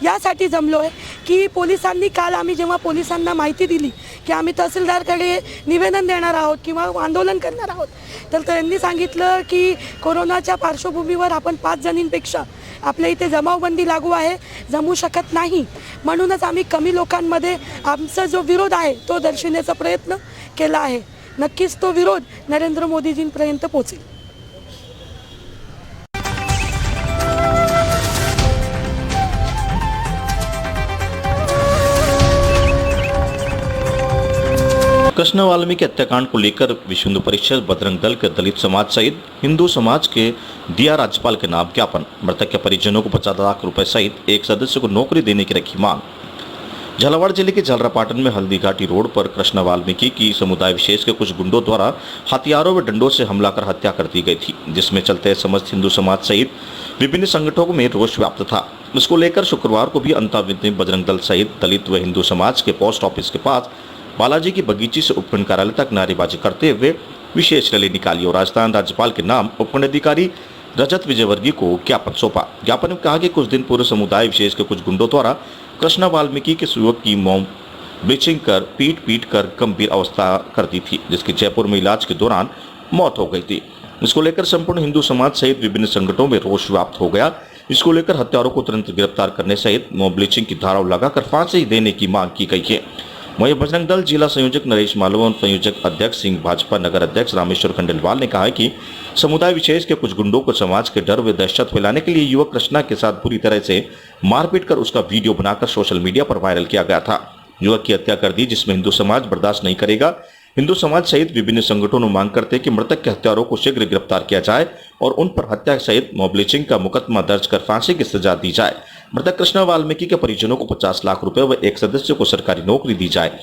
यासाठी जमलो आहे की पोलिसांनी काल आम्ही जेव्हा पोलिसांना माहिती दिली की आम्ही तहसीलदारकडे निवेदन देणार आहोत किंवा आंदोलन करणार आहोत, तर त्यांनी सांगितलं की कोरोनाच्या पार्श्वभूमीवर आपण 5 जणींपेक्षा आपल्या इथे जमावबंदी लागू आहे, जमू शकत नाही। म्हणूनच आम्ही कमी लोकांमध्ये आमचा जो विरोध आहे तो दर्शवण्याचा प्रयत्न केला आहे। नक्कीच तो विरोध नरेंद्र मोदीजींपर्यंत पोहोचेल। कृष्ण वाल्मीकि हत्याकांड को लेकर विश्व हिंदू परिषद, बजरंग दल के दलित समाज सहित हिंदू समाज के दिया राज्यपाल के नाम ज्ञापन। मृतक के परिजनों को 50 लाख रुपए सहित एक सदस्य को नौकरी देने की रखी मांग। झालावाड़ जिले के झालरापाटन में हल्दी घाटी रोड पर कृष्ण वाल्मीकि की समुदाय विशेष के कुछ गुंडों द्वारा हथियारों व डंडों से हमला कर हत्या कर दी गई थी, जिसमें चलते समस्त हिंदू समाज सहित विभिन्न संगठनों में रोष व्याप्त था। इसको लेकर शुक्रवार को भी अंतर्विधि बजरंग दल सहित दलित व हिंदू समाज के पोस्ट ऑफिस के पास बालाजी की बगीची से उपखंड कार्यालय तक नारेबाजी करते हुए विशेष रैली निकाली और राजस्थान राज्यपाल के नाम उपखंड अधिकारी रजत विजयवर्गीय को ज्ञापन सौंपा। ज्ञापन में कहा कि कुछ दिन पूर्व समुदाय विशेष के कुछ गुंडों द्वारा कृष्ण वाल्मीकि के युवक की मॉम ब्लीचिंग कर पीट कर गंभीर अवस्था कर दी थी, जिसकी जयपुर में इलाज के दौरान मौत हो गई थी। इसको लेकर संपूर्ण हिंदू समाज सहित विभिन्न संगठनों में रोष व्याप्त हो गया। इसको लेकर हत्यारों को तुरंत गिरफ्तार करने सहित मॉम ब्लीचिंग की धारा लगाकर फांसी देने की मांग की गई है। वहीं बजरंग दल जिला संयोजक नरेश मालवा और संयोजक अध्यक्ष सिंह, भाजपा नगर अध्यक्ष रामेश्वर खंडेलवाल ने कहा है कि समुदाय विशेष के कुछ गुंडों को समाज के डर व दहशत फैलाने के लिए युवक कृष्णा के साथ बुरी तरह से मारपीट कर उसका वीडियो बनाकर सोशल मीडिया पर वायरल किया गया था। युवक की हत्या कर दी, जिसमें हिंदू समाज बर्दाश्त नहीं करेगा। हिंदू समाज सहित विभिन्न संगठनों मांग करते हैं कि मृतक के हत्यारों को शीघ्र गिरफ्तार किया जाए और उन पर हत्या सहित मॉब लिंचिंग का मुकदमा दर्ज कर फांसी की सजा दी जाए। मृतक कृष्ण वाल्मीकि के परिजनों को 50 लाख रुपए व एक सदस्य को सरकारी नौकरी दी जाए।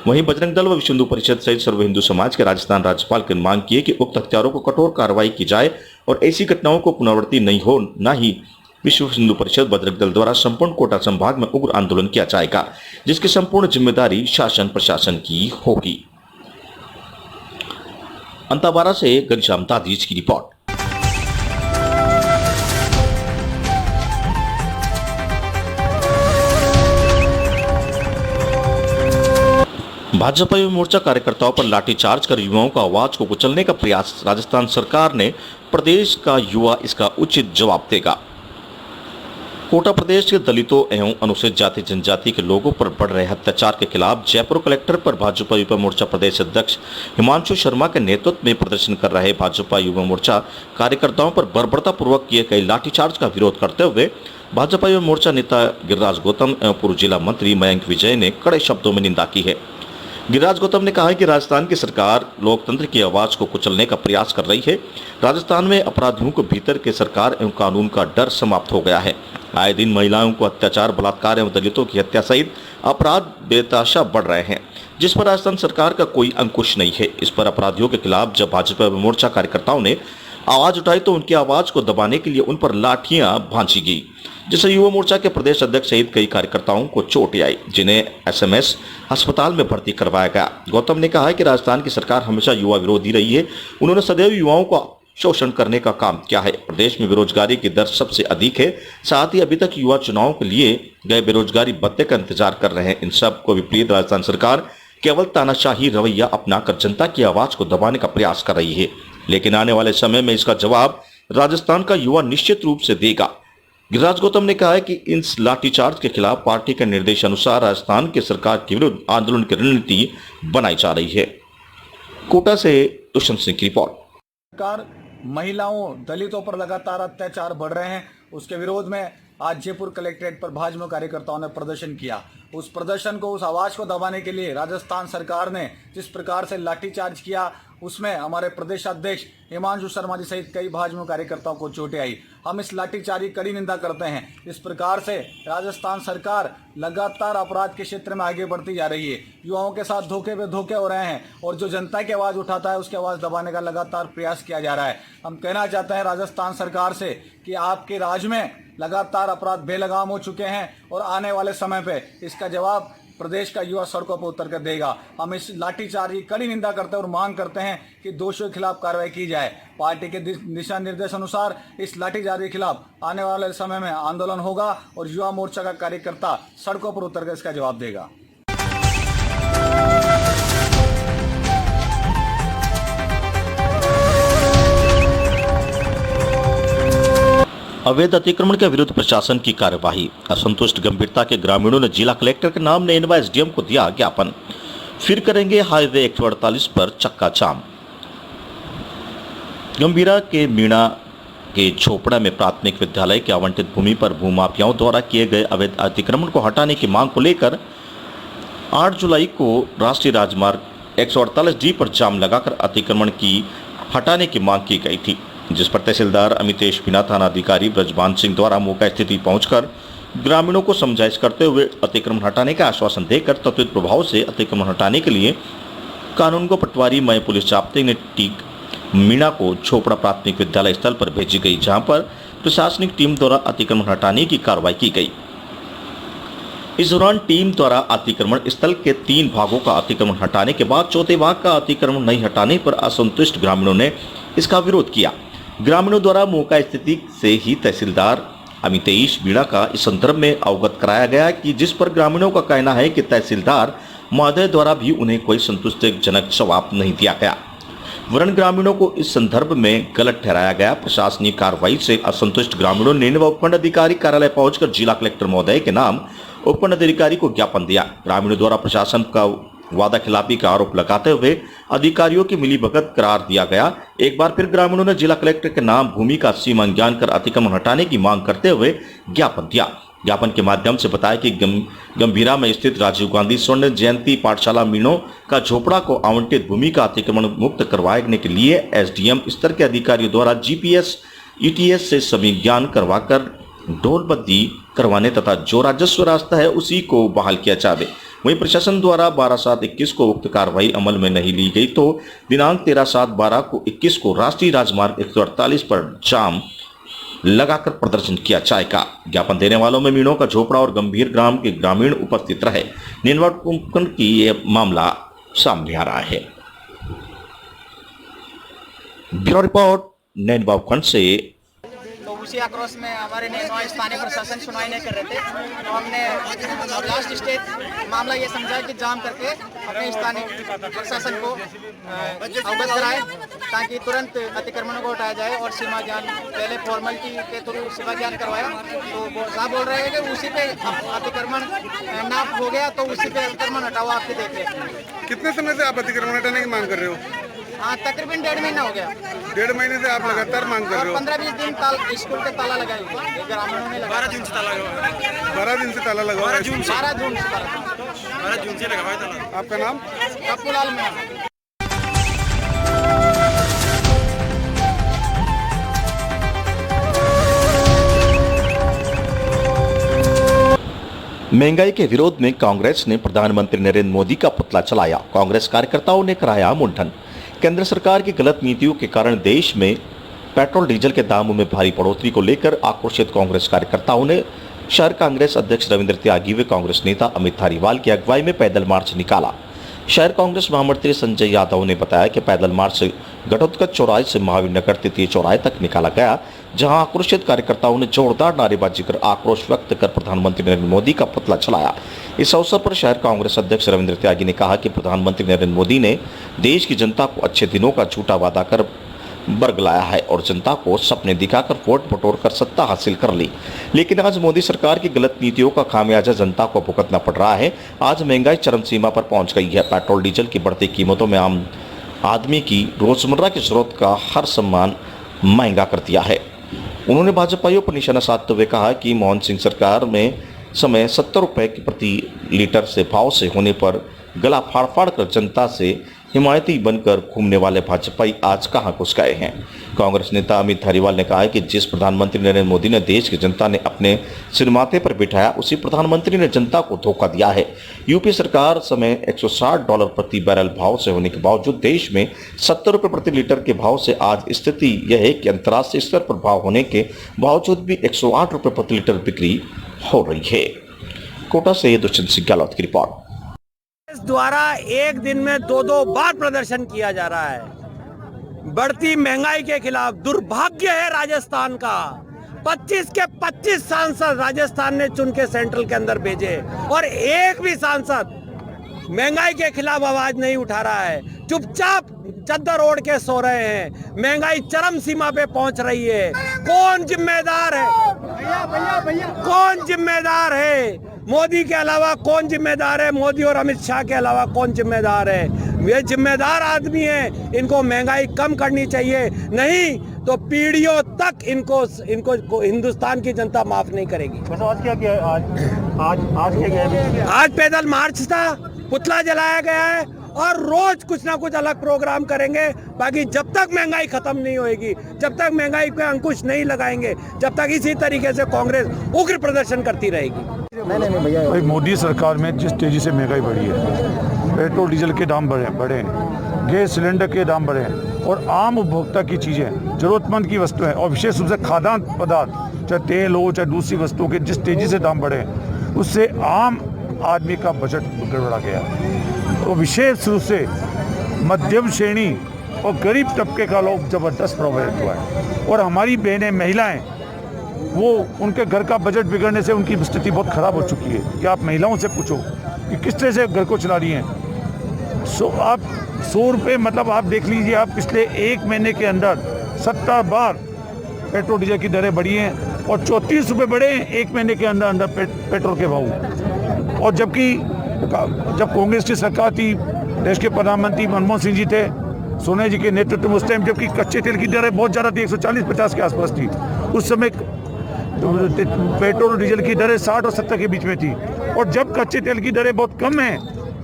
वहीं बजरंग दल व विश्व हिंदू परिषद सहित सर्व हिंदू समाज के राजस्थान राज्यपाल की मांग की है कि उक्त हत्यारों को कठोर कार्रवाई की जाए और ऐसी घटनाओं को पुनरावृत्ति नहीं हो। न ही विश्व हिंदू परिषद बजरंग दल द्वारा संपूर्ण कोटा संभाग में उग्र आंदोलन किया जाएगा, जिसकी संपूर्ण जिम्मेदारी शासन प्रशासन की होगी। अंतावारा से घनश्याम दादीज की रिपोर्ट। भाजपा युवा मोर्चा कार्यकर्ताओं पर लाठीचार्ज कर युवाओं का आवाज को कुचलने का प्रयास। राजस्थान सरकार ने प्रदेश का युवा इसका उचित जवाब देगा। कोटा प्रदेश के दलितों एवं अनुसूचित जाति जनजाति के लोगों पर बढ़ रहे अत्याचार के खिलाफ जयपुर कलेक्टर पर भाजपा युवा मोर्चा प्रदेश अध्यक्ष हिमांशु शर्मा के नेतृत्व में प्रदर्शन कर रहे भाजपा युवा मोर्चा कार्यकर्ताओं पर बर्बरतापूर्वक किए गए लाठीचार्ज का विरोध करते हुए भाजपा युवा मोर्चा नेता गिरिराज गौतम एवं पूर्व जिला मंत्री मयंक विजय ने कड़े शब्दों में निंदा की है। गिरिराज गौतम ने कहा है कि राजस्थान की सरकार लोकतंत्र की आवाज को कुचलने का प्रयास कर रही है। राजस्थान में अपराधियों को भीतर के सरकार एवं कानून का डर समाप्त हो गया है। आए दिन महिलाओं को अत्याचार, बलात्कार एवं दलितों की हत्या सहित अपराध बेतहाशा बढ़ रहे हैं, जिस पर राजस्थान सरकार का कोई अंकुश नहीं है। इस पर अपराधियों के खिलाफ जब भाजपा मोर्चा कार्यकर्ताओं ने आवाज उठाई तो उनकी आवाज को दबाने के लिए उन पर लाठियां भांजी गई, जिससे युवा मोर्चा के प्रदेश अध्यक्ष सहित कई कार्यकर्ताओं को चोट आई, जिन्हें एसएमएस अस्पताल में भर्ती करवाया गया। गौतम ने कहा है कि राजस्थान की सरकार हमेशा युवा विरोधी रही है। उन्होंने सदैव युवाओं को शोषण करने का काम किया है। प्रदेश में बेरोजगारी की दर सबसे अधिक है। साथ ही अभी तक युवा चुनाव के लिए गए बेरोजगारी भत्ते का इंतजार कर रहे हैं। इन सब को विपरीत राजस्थान सरकार केवल तानाशाही रवैया अपनाकर जनता की आवाज को दबाने का प्रयास कर रही है, लेकिन आने वाले समय में इसका जवाब राजस्थान का युवा निश्चित रूप से देगा। गिरिराज गौतम ने कहा है कि इन लाठीचार्ज के खिलाफ पार्टी के निर्देश अनुसार राजस्थान की सरकार के विरुद्ध आंदोलन की रणनीति बनाई जा रही है। कोटा से दुष्यंत सिंह की रिपोर्ट। सरकार महिलाओं, दलितों पर लगातार अत्याचार बढ़ रहे हैं, उसके विरोध में आज जयपुर कलेक्ट्रेट पर भाजपा कार्यकर्ताओं ने प्रदर्शन किया। उस प्रदर्शन को, उस आवाज को दबाने के लिए राजस्थान सरकार ने जिस प्रकार से लाठीचार्ज किया, उसमें हमारे प्रदेश अध्यक्ष हिमांशु शर्मा जी सहित कई भाजपा कार्यकर्ताओं को चोटें आई। हम इस लाठीचार्ज की कड़ी निंदा करते हैं। इस प्रकार से राजस्थान सरकार लगातार अपराध के क्षेत्र में आगे बढ़ती जा रही है। युवाओं के साथ धोखे पे धोखे हो रहे हैं और जो जनता की आवाज उठाता है उसकी आवाज दबाने का लगातार प्रयास किया जा रहा है। हम कहना चाहते हैं राजस्थान सरकार से कि आपके राज्य में लगातार अपराध बेलगाम हो चुके हैं और आने वाले समय पे इसका जवाब प्रदेश का युवा सड़कों पर उतर कर देगा। हम इस लाठीचार्ज की कड़ी निंदा करते हैं और मांग करते हैं कि दोषियों के खिलाफ कार्रवाई की जाए। पार्टी के दिशा निर्देश अनुसार इस लाठीचार्ज के खिलाफ आने वाले समय में आंदोलन होगा और युवा मोर्चा का कार्यकर्ता सड़कों पर उतर कर इसका जवाब देगा। अवैध अतिक्रमण के विरुद्ध प्रशासन की कार्यवाही। असंतुष्ट गंभीरता के ग्रामीणों ने जिला कलेक्टर के नाम नैनवा एसडीएम को दिया ज्ञापन। फिर करेंगे हाईवे 148 पर चक्का जाम। गंभीरा के मीणा के झोपड़ा में प्राथमिक विद्यालय के आवंटित भूमि पर भूमाफियाओं द्वारा किए गए अवैध अतिक्रमण को हटाने की मांग को लेकर 8 जुलाई को राष्ट्रीय राजमार्ग 148D पर जाम लगाकर अतिक्रमण की हटाने की मांग की गई थी, जिस पर तहसीलदार अमितेश मीणा, थाना अधिकारी ब्रजमान सिंह द्वारा मौका स्थिति पहुंचकर ग्रामीणों को समझाइश करते हुए अतिक्रमण हटाने का आश्वासन देकर त्वरित प्रभाव से अतिक्रमण हटाने के लिए कानून को पटवारी मय पुलिस जाब्ते ने टीक मीणा को झोपड़ा प्राथमिक विद्यालय स्थल पर भेजी गई, जहां पर प्रशासनिक टीम द्वारा अतिक्रमण हटाने की कार्रवाई की गई। इस दौरान टीम द्वारा अतिक्रमण स्थल के 3 भागों का अतिक्रमण हटाने के बाद चौथे भाग का अतिक्रमण नहीं हटाने पर असंतुष्ट ग्रामीणों ने इसका विरोध किया। ग्रामीणों द्वारा मौका स्थिति से ही तहसीलदार अमितेश मीणा का इस संदर्भ में अवगत कराया गया कि जिस पर ग्रामीणों का कहना है कि तहसीलदार महोदय द्वारा भी उन्हें कोई संतुष्टिजनक जवाब नहीं दिया गया, वरन ग्रामीणों को इस संदर्भ में गलत ठहराया गया। प्रशासनिक कार्रवाई से असंतुष्ट ग्रामीणों ने उपखंड अधिकारी कार्यालय पहुंचकर जिला कलेक्टर महोदय के नाम उपखंड अधिकारी को ज्ञापन दिया। ग्रामीणों द्वारा प्रशासन का वादा खिलाफी का आरोप लगाते हुए अधिकारियों की मिलीभगत करार दिया गया। एक बार फिर ग्रामीणों ने जिला कलेक्टर के नाम भूमि का सीमा ज्ञान कर अतिक्रमण हटाने की मांग करते हुए ज्ञापन दिया। ज्ञापन के माध्यम से बताया कि गंभीरा में स्थित राजीव गांधी स्वर्ण जयंती पाठशाला मीणों का झोपड़ा को आवंटित भूमि का अतिक्रमण मुक्त करवाने के लिए एसडीएम स्तर के अधिकारियों द्वारा जीपीएस ईटीएस से सभी ज्ञान करवाकर ढोलबंदी करवाने तथा जो राजस्व रास्ता है उसी को बहाल किया जाए। वहीं प्रशासन द्वारा 12/7/21 को उक्त कार्रवाई अमल में नहीं ली गई तो दिनांक 13/7/12 को 21 को राष्ट्रीय राजमार्ग 148 पर जाम लगाकर प्रदर्शन किया जाएगा। ज्ञापन देने वालों में मीणों का झोपड़ा और गंभीर ग्राम के ग्रामीण उपस्थित रहे। निर्वाचन की यह मामला सामने आ रहा है। ब्यूरो रिपोर्ट नैनवा उपखंड से। तो उसी आक्रोश में हमारे नैनवा स्थानीय प्रशासन सुनवाई नहीं कर रहे थे, तो हमने लास्ट स्टेज मामला ये समझा कि जाम करके अपने स्थानीय प्रशासन को अवगत कराए ताकि तुरंत अतिक्रमण को हटाया जाए और सीमा ज्ञान पहले फॉर्मेलिटी के थ्रू सीमा ज्ञान करवाया। तो साहब बोल रहे हैं कि उसी पे अतिक्रमण नाप हो गया तो उसी पे अतिक्रमण हटाओ, आपके देख रहे। कितने समय से आप अतिक्रमण हटाने की मांग कर रहे हो? हाँ, तकरीबन 1.5 महीना हो गया। 1.5 महीने से आप लगातार मांग कर रहे हो? 15-20 दिन स्कूल पे ताला लगाए हुए ग्रामीणों ने। 12 जून से ताला लगा। 12 दिन से ताला लगा। 12 जून से लगा हुआ ताला। आपका नाम? कपूलाल मीणा। महंगाई के विरोध में कांग्रेस ने प्रधानमंत्री नरेंद्र मोदी का पुतला चलाया। कांग्रेस कार्यकर्ताओं ने कराया मुंडन। केंद्र सरकार की गलत नीतियों के कारण देश में पेट्रोल डीजल के दामों में भारी बढ़ोतरी को लेकर आक्रोशित कांग्रेस कार्यकर्ताओं ने शहर कांग्रेस अध्यक्ष रविंद्र त्यागी व कांग्रेस नेता अमित धारीवाल की अगुवाई में पैदल मार्च निकाला। शहर कांग्रेस महामंत्री संजय यादव ने बताया कि पैदल मार्च घटोत्कच चौराहे से महावीर नगर तृतीय चौराहे तक निकाला गया, जहां आक्रोशित कार्यकर्ताओं ने जोरदार नारेबाजी कर आक्रोश व्यक्त कर प्रधानमंत्री नरेंद्र मोदी का पुतला चलाया। इस अवसर पर शहर कांग्रेस अध्यक्ष रविंद्र त्यागी ने कहा कि प्रधानमंत्री नरेंद्र मोदी ने देश की जनता को अच्छे दिनों का झूठा वादा कर बरगलाया है और जनता को सपने दिखाकर वोट बटोर कर सत्ता हासिल कर ली, लेकिन आज मोदी सरकार की गलत नीतियों का खामियाजा जनता को भुगतना पड़ रहा है। आज महंगाई चरम सीमा पर पहुंच गई है। पेट्रोल डीजल की बढ़ती कीमतों में आम आदमी की रोजमर्रा की जरूरत का हर सामान महंगा कर दिया है। उन्होंने भाजपाइयों पर निशाना साधते हुए कहा कि मनमोहन सिंह सरकार में समय 70 रुपए की प्रति लीटर से भाव से होने पर गला फाड़ फाड़ कर जनता से हिमायती बनकर घूमने वाले भाजपाई आज कहां घुस गए हैं। कांग्रेस नेता अमित धारीवाल ने कहा है कि जिस प्रधानमंत्री नरेंद्र मोदी ने देश की जनता ने अपने सिर माथे पर बिठाया, उसी प्रधानमंत्री ने जनता को धोखा दिया है। यूपी सरकार समय $160 प्रति बैरल भाव से होने के बावजूद देश में 70 रुपये प्रति लीटर के भाव से आज स्थिति यह है कि अंतर्राष्ट्रीय स्तर पर भाव होने के बावजूद भी 108 रुपये प्रति लीटर बिक्री हो रही है। कोटा से दुष्यंत सिंह गहलोत की रिपोर्ट। द्वारा एक दिन में 2-2 बार प्रदर्शन किया जा रहा है। बढ़ती महंगाई के खिलाफ दुर्भाग्य है राजस्थान का। 25 के 25 सांसद राजस्थान ने चुन के सेंट्रल के अंदर भेजे और एक भी सांसद महंगाई के खिलाफ आवाज नहीं उठा रहा है। चुपचाप चद्दर ओढ़ के सो रहे हैं। महंगाई चरम सीमा पे पहुंच रही है। कौन जिम्मेदार है? कौन जिम्मेदार है? मोदी के अलावा कौन जिम्मेदार है? मोदी और अमित शाह के अलावा कौन जिम्मेदार है? वे जिम्मेदार आदमी हैं। इनको महंगाई कम करनी चाहिए, नहीं तो पीढ़ियों तक इनको हिंदुस्तान की जनता माफ नहीं करेगी। आज क्या किया? आज क्या किया? आज पैदल मार्च था, पुतला जलाया गया है और रोज कुछ ना कुछ अलग प्रोग्राम करेंगे। बाकी जब तक महंगाई खत्म नहीं होएगी, जब तक महंगाई पे अंकुश नहीं लगाएंगे, जब तक इसी तरीके से कांग्रेस उग्र प्रदर्शन करती रहेगी। भाई मोदी सरकार में जिस तेजी से महंगाई बढ़ी है, पेट्रोल डीजल के दाम बढ़े, गैस सिलेंडर के दाम बढ़े और आम उपभोक्ता की चीज़ें, जरूरतमंद की वस्तुएं और विशेष रूप से खाद्यान्न पदार्थ, चाहे तेल हो चाहे दूसरी वस्तुओं के जिस तेजी से दाम बढ़े, उससे आम आदमी का बजट गड़बड़ा गया और विशेष रूप से मध्यम श्रेणी और गरीब तबके का लोग ज़बरदस्त प्रभावित हुआ है। और हमारी बहनें, महिलाएं, वो उनके घर का बजट बिगड़ने से उनकी स्थिति बहुत ख़राब हो चुकी है। कि आप महिलाओं से पूछो कि किस तरह से घर को चला रही हैं। आप 100 रुपये, मतलब आप देख लीजिए, आप पिछले एक महीने के अंदर 70 बार पेट्रोल डीजल की दरें बढ़ी हैं और 34 रुपये बढ़े हैं एक महीने के अंदर अंदर पेट्रोल के भाव। और जबकि जब कांग्रेस की सरकार थी, देश के प्रधानमंत्री मनमोहन सिंह जी थे, सोनिया जी के नेतृत्व में, उस टाइम जबकि कच्चे तेल की दरें बहुत ज़्यादा थी, 140-50 के आसपास थी, उस समय पेट्रोल और डीजल की दरें 60 और 70 के बीच में थी। और जब कच्चे तेल की दरें बहुत कम हैं,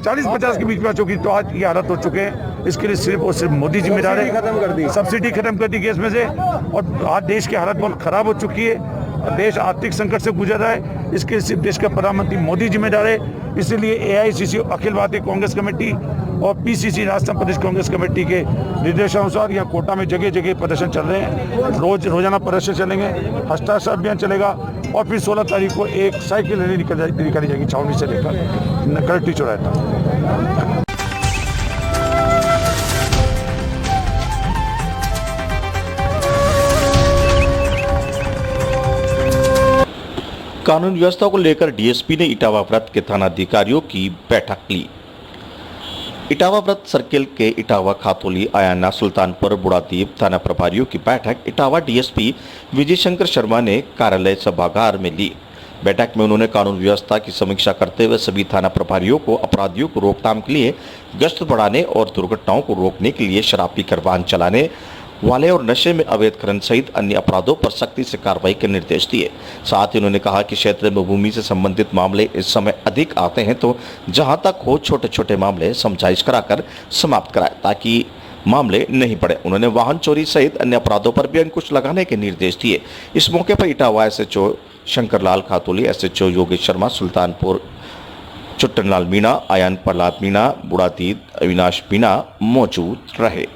40-50 के बीच में आ चुकी, तो आज ये हालत हो चुके हैं। इसके लिए सिर्फ और सिर्फ मोदी जिम्मेदार है। सब्सिडी खत्म कर दी गैस में से, और आज देश की हालत बहुत खराब हो चुकी है। देश आर्थिक संकट से गुजर रहा है, इसके लिए सिर्फ देश का प्रधानमंत्री मोदी जिम्मेदार है। इसीलिए AICC अखिल भारतीय कांग्रेस कमेटी और PCC राजस्थान प्रदेश कांग्रेस कमेटी के निर्देशानुसार यहाँ कोटा में जगह जगह प्रदर्शन चल रहे हैं। रोजाना प्रदर्शन चलेंगे, हस्ताक्षर अभियान चलेगा और फिर 16 तारीख को एक साइकिल रैली निकाली जाएगी छावनी से लेकर कलेक्ट्रेट चौराहे तक। कानून व्यवस्था को लेकर DSP ने इटावा व्रत के थानाधिकारियों की बैठक ली। इटावा व्रत सर्किल के इटावा, खातोली, आयाना, सुल्तानपुर, बुढ़ादीप थाना प्रभारियों की बैठक इटावा DSP विजय शंकर शर्मा ने कार्यालय सभागार में ली। बैठक में उन्होंने कानून व्यवस्था की समीक्षा करते हुए सभी थाना प्रभारियों को अपराधियों को रोकथाम के लिए गश्त बढ़ाने और दुर्घटनाओं को रोकने के लिए शराब पीकर वाहन चलाने वाले और नशे में अवैध खनन सहित अन्य अपराधों पर सख्ती से कार्रवाई के निर्देश दिए। साथ ही उन्होंने कहा कि क्षेत्र में भूमि से संबंधित मामले इस समय अधिक आते हैं, तो जहां तक हो छोटे छोटे मामले समझाइश कराकर समाप्त कराए ताकि मामले नहीं बढ़े। उन्होंने वाहन चोरी सहित अन्य अपराधों पर भी अंकुश लगाने के निर्देश दिए। इस मौके पर इटावा SHO शंकरलाल खातोली, SHO योगेश शर्मा, सुल्तानपुर चुट्टनलाल मीणा, आयान प्रहलाद मीणा, बुढ़ादीप अविनाश मीणा मौजूद रहे।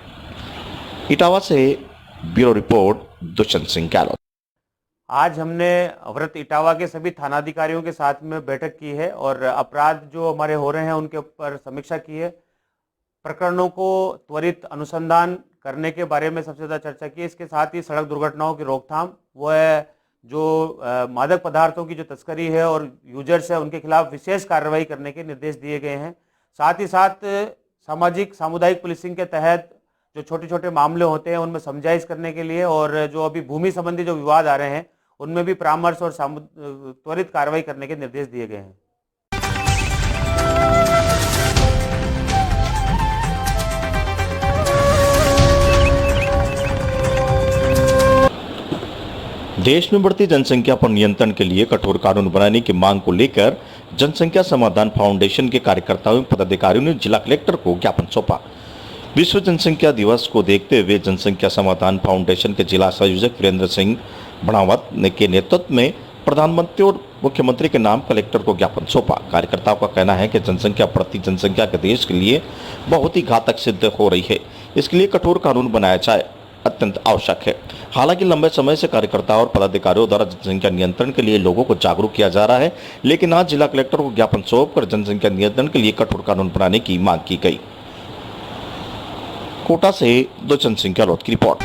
इटावा से ब्यूरो रिपोर्ट दुष्यंत सिंह गहलोत। आज हमने व्रत इटावा के सभी थानाधिकारियों के साथ में बैठक की है और अपराध जो हमारे हो रहे हैं उनके ऊपर समीक्षा की है। प्रकरणों को त्वरित अनुसंधान करने के बारे में सबसे ज़्यादा चर्चा की। इसके साथ ही सड़क दुर्घटनाओं की रोकथाम, वो है जो मादक पदार्थों की जो तस्करी है और यूजर्स है उनके खिलाफ विशेष कार्रवाई करने के निर्देश दिए गए हैं। साथ ही साथ सामुदायिक पुलिसिंग के तहत जो छोटे छोटे मामले होते हैं उनमें समझाइश करने के लिए और जो अभी भूमि संबंधी जो विवाद आ रहे हैं उनमें भी परामर्श और त्वरित कार्रवाई करने के निर्देश दिए गए हैं। देश में बढ़ती जनसंख्या पर नियंत्रण के लिए कठोर कानून बनाने की मांग को लेकर जनसंख्या समाधान फाउंडेशन के कार्यकर्ताओं और पदाधिकारियों ने जिला कलेक्टर को ज्ञापन सौंपा। विश्व जनसंख्या दिवस को देखते हुए जनसंख्या समाधान फाउंडेशन के जिला संयोजक वीरेंद्र सिंह बढ़ावत के नेतृत्व में प्रधानमंत्री और मुख्यमंत्री के नाम कलेक्टर को ज्ञापन सौंपा। कार्यकर्ताओं का कहना है कि जनसंख्या बढ़ती जनसंख्या के देश के लिए बहुत ही घातक सिद्ध हो रही है। इसके लिए कठोर कानून बनाया जाए अत्यंत आवश्यक है। हालांकि लंबे समय से कार्यकर्ताओं और पदाधिकारियों द्वारा जनसंख्या नियंत्रण के लिए लोगों को जागरूक किया जा रहा है, लेकिन आज जिला कलेक्टर को ज्ञापन सौंपकर जनसंख्या नियंत्रण के लिए कठोर कानून बनाने की मांग की गई। कोटा से दुष्यंत सिंह गहलोत की रिपोर्ट।